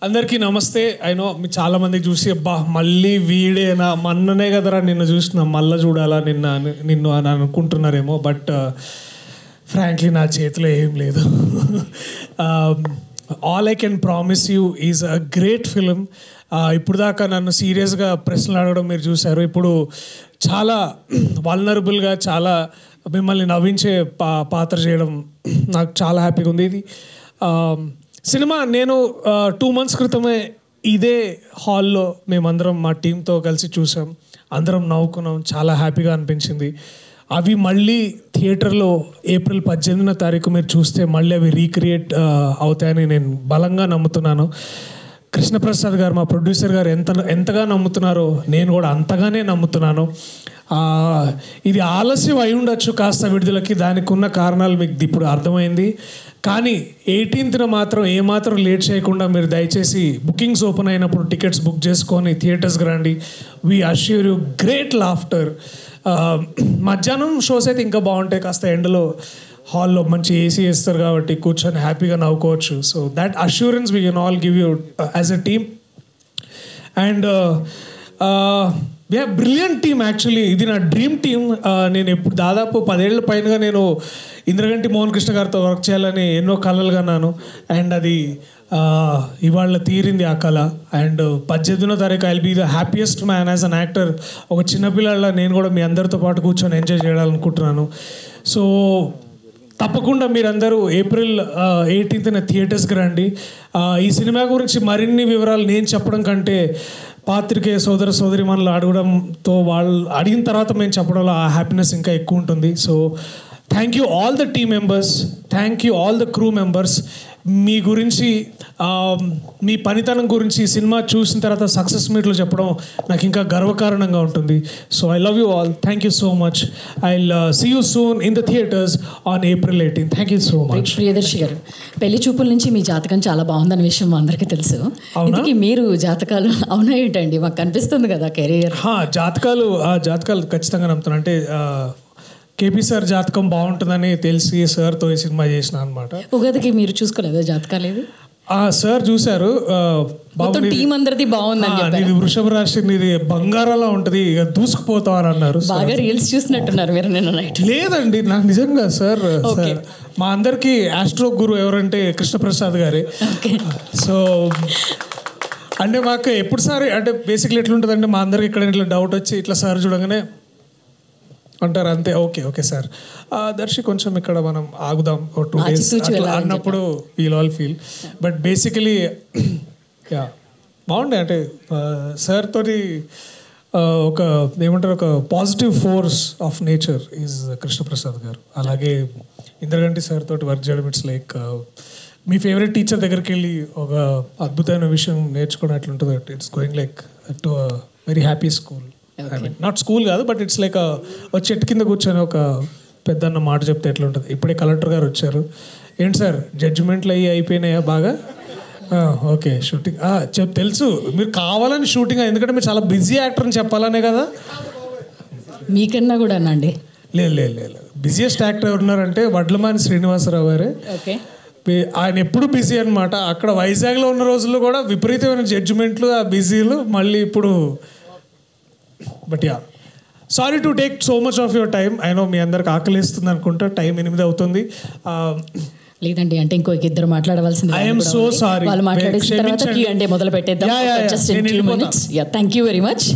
అందరికీ నమస్తే. అయినో మీ చాలామందికి చూసి అబ్బా మళ్ళీ వీడేనా, మొన్ననే కదరా నిన్ను చూసిన, మళ్ళీ చూడాలా నిన్ను అని అనుకుంటున్నారేమో. బట్ ఫ్రాంక్లీ నా చేతిలో ఏం లేదు. All I can promise you is a great film. ఇప్పుడు దాకా నన్ను సీరియస్గా ప్రశ్నలు అడగడం మీరు చూశారు. ఇప్పుడు చాలా వల్నరబుల్గా, చాలా మిమ్మల్ని నవ్వించే పాత్ర చేయడం నాకు చాలా హ్యాపీగా ఉంది. ఇది సినిమా నేను 2 months క్రితమే ఇదే హాల్లో మేమందరం మా టీంతో కలిసి చూసాం. అందరం నవ్వుకున్నాం, చాలా హ్యాపీగా అనిపించింది. అవి మళ్ళీ థియేటర్లో April 18 మీరు చూస్తే మళ్ళీ అవి రీక్రియేట్ అవుతాయని నేను బలంగా నమ్ముతున్నాను. కృష్ణప్రసాద్ గారు, మా ప్రొడ్యూసర్ గారు ఎంతగా నమ్ముతున్నారో నేను కూడా అంతగానే నమ్ముతున్నాను. ఇది ఆలస్యం అయి ఉండొచ్చు కాస్త విడుదలకి, దానికి ఉన్న కారణాలు మీకు ఇప్పుడు అర్థమైంది. కానీ 18th మాత్రం ఏమాత్రం లేట్ చేయకుండా మీరు దయచేసి బుకింగ్స్ ఓపెన్ అయినప్పుడు టికెట్స్ బుక్ చేసుకొని థియేటర్స్కి రండి. We assure you great laughter. మధ్యాహ్నం షోస్ అయితే ఇంకా బాగుంటాయి, కాస్త ఎండలో హాల్లో మంచి ఏసీ వేస్తారు కాబట్టి కూర్చొని హ్యాపీగా నవ్వుకోవచ్చు. So that assurance we can all give you as a team. And we have brilliant team. Actually ఇది నా డ్రీమ్ టీమ్. నేను ఎప్పుడు దాదాపు 10 ఏళ్ల పైనగా నేను ఇంద్రగంటి మోహన్ కృష్ణ గారితో వర్క్ చేయాలని ఎన్నో కళలు కన్నాను. అండ్ అది ఇవాళ తీరింది ఆ కళ. అండ్ 18వ I'll be the happiest man as an actor. ఒక చిన్నపిల్లల నేను కూడా మీ అందరితో పాటు కూర్చొని ఎంజాయ్ చేయాలనుకుంటున్నాను. సో తప్పకుండా మీరందరూ April 18th థియేటర్స్కి రండి. ఈ సినిమా గురించి మరిన్ని వివరాలు నేను చెప్పడం కంటే పాత్రికేయ సోదర సోదరిమణులు అడగడంతో, వాళ్ళు అడిగిన తర్వాత మేము చెప్పడంలో ఆ హ్యాపీనెస్ ఇంకా ఎక్కువ ఉంటుంది. So thank you all the team members, thank you all the crew members. మీ గురించి, మీ పనితనం గురించి సినిమా చూసిన తర్వాత సక్సెస్ మీట్లో చెప్పడం నాకు ఇంకా గర్వకారణంగా ఉంటుంది. So I love you all. Thank you so much. I see you soon in the theatres on April 18th. Thank you so much. Priyadarshi గారు, పెళ్లి చూపుల నుంచి మీ జాతకం చాలా బాగుందన్న విషయం అందరికీ తెలుసు. ఇంతకీ మీరు జాతకాలు అవునా ఏంటండి? మాకు కనిపిస్తుంది కదా కెరియర్. జాతకాలు ఖచ్చితంగా నమ్ముతాను. అంటే కేపీ సార్ జాతకం బాగుంటుందని తెలిసి సార్తో ఈ సినిమా చేసిన అనమాట. ఉగాదికి మీరు చూసుకోలేదా జాతకాలు? ఏది సార్ చూశారు. టీం అందరిది బాగుందని, ఇది వృషభ రాశి, ఇది బంగారాలా ఉంటుంది, ఇక దూసుకుపోతావు అని అన్నారు. బాగా రీల్స్ చూసినట్టున్నారు మీరు నిన్న నైట్. లేదండి, నాకు నిజంగా సార్ మా అందరికీ ఆస్ట్రో గురు ఎవరంటే కృష్ణప్రసాద్ గారే. సో అంటే మాకు ఎప్పుడు సార్ అంటే బేసిక్లీ ఎట్లుంటుందంటే, మా అందరికి ఇక్కడ ఇట్లా డౌట్ వచ్చి ఇట్లా సార్ చూడగానే అంటారు అంతే, ఓకే సార్ దర్శి కొంచెం ఇక్కడ మనం ఆగుదాం 2 days అన్నప్పుడు we'll all feel. But basically బాగుండే. అంటే సార్ తోటి ఒక ఏమంటారు, ఒక positive force of nature is Krishnaprasad గారు. అలాగే ఇంద్రగంటి సార్ తోటి వర్క్ చేయడం ఇట్స్ లైక్ మీ ఫేవరెట్ టీచర్ దగ్గరికి వెళ్ళి ఒక అద్భుతమైన విషయం నేర్చుకున్నట్లుంటుంది. It's going like to a very happy school. I mean not school కాదు, బట్ ఇట్స్ లైక్ ఒక చెట్టు కింద కూర్చొని ఒక పెద్దన్న మాట చెప్తే ఎట్లా ఉంటుంది. ఇప్పుడే కలెక్టర్ గారు వచ్చారు. ఏంటి సార్ జడ్జిమెంట్లు అయిపోయినాయా బాగా? ఓకే షూటింగ్ తెలుసు మీరు కావాలని షూటింగ్, ఎందుకంటే మీరు చాలా బిజీ యాక్టర్ అని చెప్పాలనే కదా. మీకన్నా కూడా అండి. లేదు బిజియెస్ట్ యాక్టర్ ఎవరున్నారంటే వడ్లమాని శ్రీనివాసరావు గారే. ఓకే, ఆయన ఎప్పుడు బిజీ అనమాట. అక్కడ వైజాగ్లో ఉన్న రోజుల్లో కూడా విపరీతమైన జడ్జిమెంట్లు, ఆ బిజీలు. మళ్ళీ ఇప్పుడు but sorry to take so much of your time. అయినో మీ అందరికి ఆకలిస్తుంది అనుకుంటా, టైం 8 అవుతుంది. లేదండి, అంటే ఇంకో 2 మాట్లాడవలసింది. I'm so sorry. వాళ్ళు మాట్లాడేసిన తర్వాత మొదలు పెట్టేద్దాం. Thank you very much.